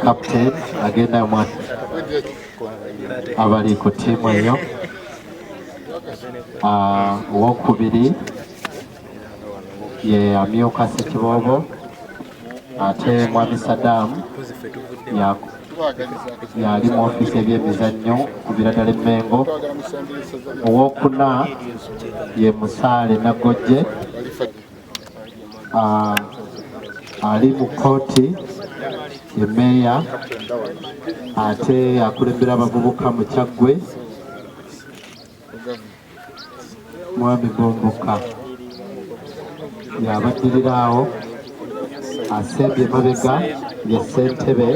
captain agenda abali ku tiimu eyo. Owokubiri ye Amyuka Ssekiboobo, ate Mwami Saddam yali mu ofiisi ebyemizannyo ku Biragala Emmengo. Owokuna ye Musaale Nagojje, ali mu kkooti ye Meeya, ate akulembera abavubuka mu Kyaggwe Mwami Bomboka y'abaddirira awo. Asembye mabega ye ssentebe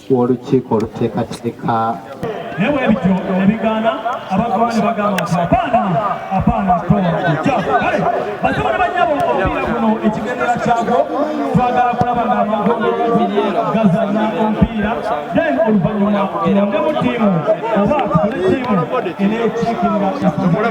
w'olukiiko oluteekateeka. Naye bwe bityo ebigaana abagwana bagamba nti apaana tola kujja. Kale basobola bannyabo omupiira guno ekigendera kyagwo twagala kulaba ng'amagombe gazannya omupiira, then oluvannyuma tulondemu ttiimu oba tukole ttiimu eneekiikirira tasobola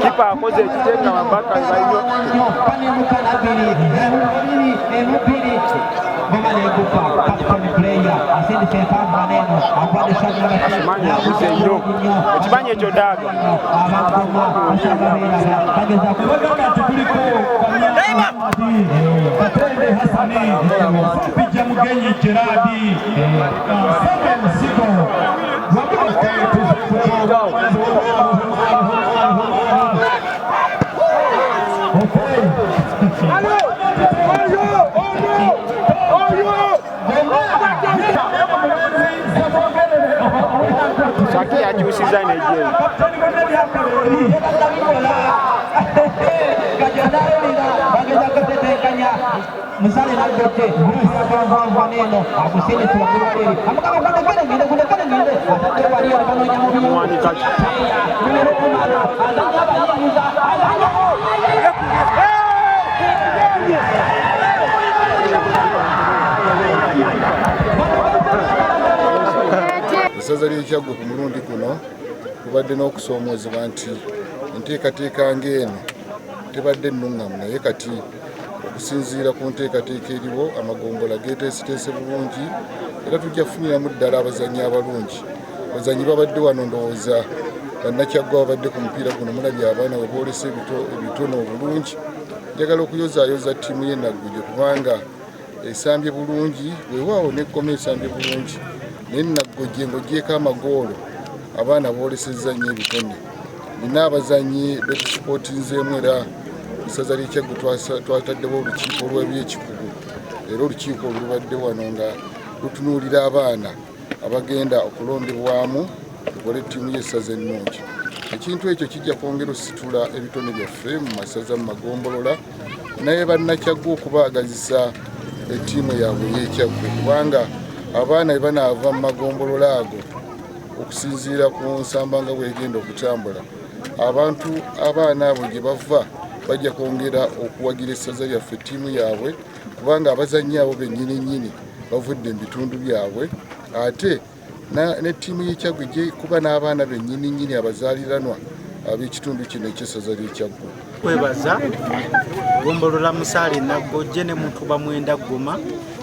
kipa akoze ekitenga mabaka ngayo ekimanye ekyo daaga Saki yakyusiza Nigeria. Misali na gote, kwa neno, akusini tuwakuru kweli. Amakama kundekele nginde. Atake wali wakano nyamu. Mwani kati. Numero kumalo, azanya bali yuza, azanya. Esaza ly'Ekyaggwe ku mulundi guno kubadde n'okusoomoozebwa nti enteekateeka ng'eno tebadde nnungamu, naye kati okusinziira ku nteekateeka eriwo amagombola geeteeseteese bulungi era tujja kufuniramu ddala abazannyi abalungi. Abazannyi babadde wano ndowooza bannakyaggwe babadde ku mupiira guno, mulabye abaana we boolesa ebitono obulungi. Njagala okuyozaayoza ttiimu y'e Naggujje kubanga esambye bulungi, weewaawo n'ekkoma esambye bulungi, naye Naggujje ng'oggyeko amagoolo abaana boolesezza nnyo ebitone. Nina abazannyi betusipotinzeemu era essaza ly'Ekyaggwe twataddewo olukiiko olw'ebyekikugu, era olukiiko olubadde wano nga lutunuulira abaana abagenda okulondebwamu tukole ttiimu y'essaza ennungi. Ekintu ekyo kijja kwongera ositula ebitone byaffe mu masaza mu magombolola, naye bannakyaggwe okubaagazisa ettiimu yaabwe y'Ekyaggwe kubanga abaana bwe banaava mu magombolola ago okusinziira ku nsamba nga bw'egenda okutambula, abantu abaana abo gye bava bajja kwongera okuwagira essaza lyaffe ettiimu yaabwe kubanga abazannyi abo bennyini bavudde mu bitundu byabwe, ate n'ettiimu y'Ekyaggwe gye kuba n'abaana bennyini abazaaliranwa ab'ekitundu kino eky'essaza ly'Ekyaggwe. Kwebaza Gombolola Musaale Naggojje ne Mutuba Mwenda Goma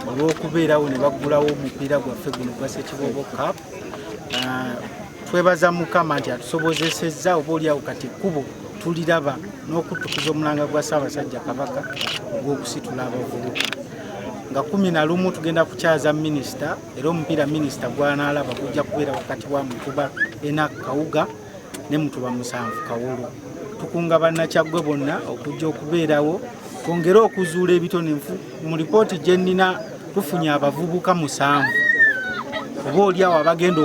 olw'okubeerawo ne baggulawo omupiira gwaffe guno gwa Ssekiboobo Cup. Twebaza Mukama nti atusobozesezza obaolyawo kati ekkubo tuliraba n'okutukuza omulanga gwa Ssaabasajja Kabaka ogw'okusitula abavubuka. Nga 11 tugenda kukyaza minisita era omupiira minisita gwanaalaba gujja kubeera wakati wa Mutuba Enoch Kawuga ne Mutuba Musanvu Kawulu. Tukunga bannakyaggwe bonna okujja okubeerawo twongere okuzuula ebitone. Mu lipooti gye nnina tufunye abavubuka 7 oba olyawo abagenda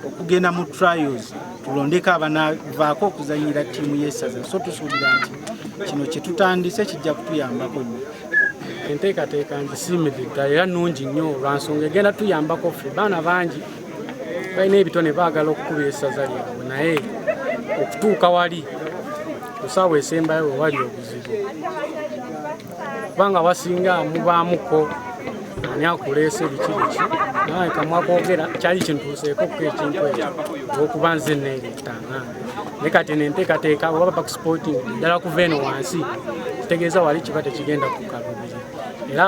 okugenda mu trials, tulondeko abanavaako okuzanyira ttiimu y'essaza. So tusuubira nti kino kye tutandise kijja kutuyambako nnyo. Enteekateeka ngisiimidde ddala era nnungi nnyo lwa nsonga egenda tuyambako ffe. Baana bangi balina ebitone baagala okukubira essaza lyabwe, naye okutuuka wali ku ssaawa esembayo we wali obuzibu kubanga wasinga mubaamuko ani akuleese biki naye kamwakoogera kyali kintuuseeko ku ekintu ekyo olw'okuba nze neereetanga. Naye kati nenteekateeka oba bakusipoting ddala kuva eno wansi kitegeeza wali kiba tekigenda kukalubiri. Era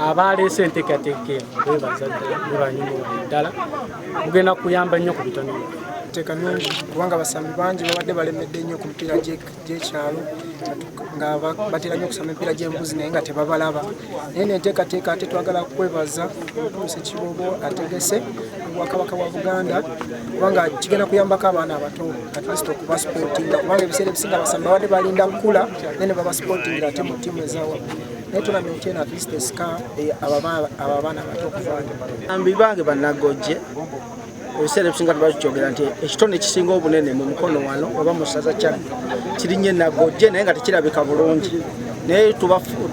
abaleese enteekateeka eno beebaza ddala bebanyumu ddala mugenda kuyamba nnyo ku bitone teeka nungi kubanga abasambi bangi babadde balemedde nnyo ku mipiira gy'ekyalo nga batera nnyo okusamba emipiira gy'embuzi naye nga tebabalaba. Naye nenteekateeka ate twagala kwebaza Ssekiboobo ategese obwakabaka bwa Buganda kubanga kigenda kuyambako abaana abato at least okubasipootinga kubanga ebiseera ebisinga abasambi babadde balinda nkula naye ne babasipootingira ate mu ttiimu ezaawa. Naye tournament eno at least esika abo abaana abato okuvaayo. Ambi bange Bannagojje ebiseera ebisinga tubakikyogera nti ekitone ekisinga obunene mu mukono wano oba mu ssaza Kyaggwe kirinnye Naggojje naye nga tekirabika bulungi. Naye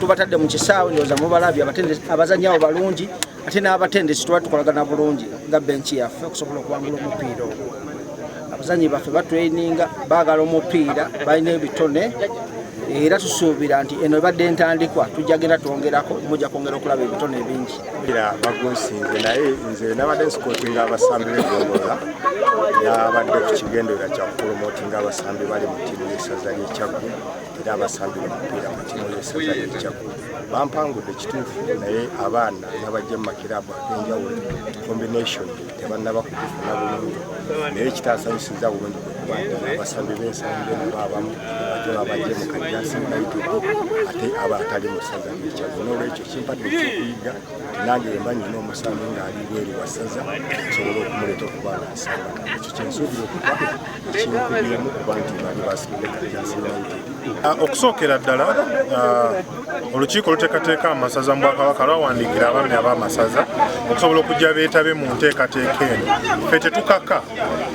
tubatadde mu kisaawe ndowooza mubalabye abazannyi abo balungi ate n'abatendesi tuba tukolagana bulungi nga benchi yaffe okusobola okuwangula omupiira ogwo. Abazannyi baffe batraininga baagala omupiira balina ebitone era tusuubira nti eno ebadde entandikwa tujja genda twongerako mujja kwongera okulaba ebitone bingi. Bagunsinze naye nze nabadde nsikotinga abasambi b'egombolola nabadde ku kigendererwa kya kupromotinga abasambi bali mu ttiimu y'essaza ly'Ekyaggwe era abasambi bamupiira mu ttiimu y'essaza ly'Ekyaggwe. Bampangudde kituufu naye abaana n'abajja mu makirabu ag'enjawulo combination tebannaba kugifuna bulungi naye ekitaasanyusizza bulungi abasambi b'ensambi nabo abamu abajja mu Kajjansi United ate abatali mu ssaza ly'Ekyaggwe. N'olwekyo kimpadde ekyokuyiga nange wemba nyina omusambi ng'ali bweru wa ssaza nsobola okumuleeta okuba ng'asamba. Ekyo kyensuubira okuba ekinkubiremu kuba nti bali basinze Kajjansi United Okusookera ddala olukiiko luteekateeka amasaza mu Bwakabaka lwawandiikira abaami ab'amasaza okusobola okujja beetabe mu nteekateeka eno. Ffe tetukaka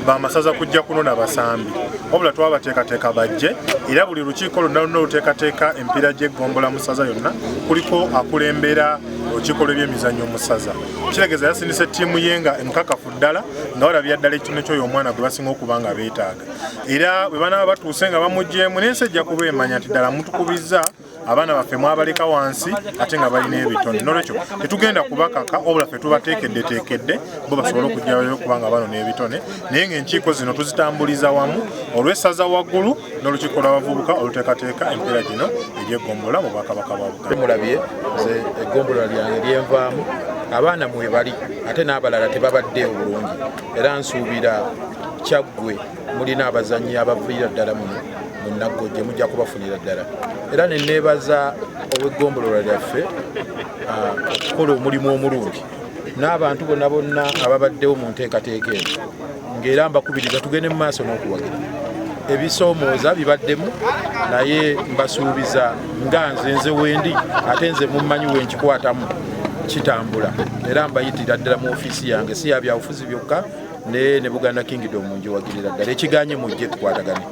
bamasaza kujja kunona basambi, wabula twabateekateeka bajje, era buli lukiiko lonna luna luteekateeka empiira gy'eggombola mu ssaza yonna kuliko akulembera olukiiko lw'ebyemizannyo mu ssaza. Kitegeeza yasindisa ettiimu ye nga enkakafu ddala nga walabira ddala ekitone ky'oyo omwana gwe basinga okuba nga beetaaga. Era bwe banaaba batuuse nga bamuggyemu nensi ejja kuba emanya nti ddala mutukubizza abaana baffe mwabaleka wansi ate nga balina ebitone. N'olwekyo tetugenda kubakaka, wabula ffe tubateekeddeteekedde bo basobole okujjayo okuba nga banona ebitone, naye ng'enkiiko zino tuzitambuliza wamu olw'essaza waggulu n'olukiiko lw'abavubuka oluteekateeka empiira gino egy'eggombola mu Bwakabaka bwa Buganda. Mulabye nze eggombola lyange lyenvaamu abaana mwe bali ate n'abalala tebabaddeewo bulungi, era nsuubira Kyaggwe mulina abazannyi abaviira ddala muno mu Nnaggojje mujja kubafunira ddala, era ne neebaza ow'eggombolola lyaffe okukola omulimu omulungi n'abantu bonna bonna ababaddewo mu nteekateeka eno, ng'era mbakubiriza tugende mu maaso n'okuwagira. Ebisoomooza bibaddemu naye mbasuubiza nga nze wendi ate nze mummanyi wenkikwatamu kitambula, era mbayitira ddala mu ofiisi yange si ya byabufuzi byokka ne Buganda Kingdom njiwagirira ddala ekiganye mujje tukwatagane.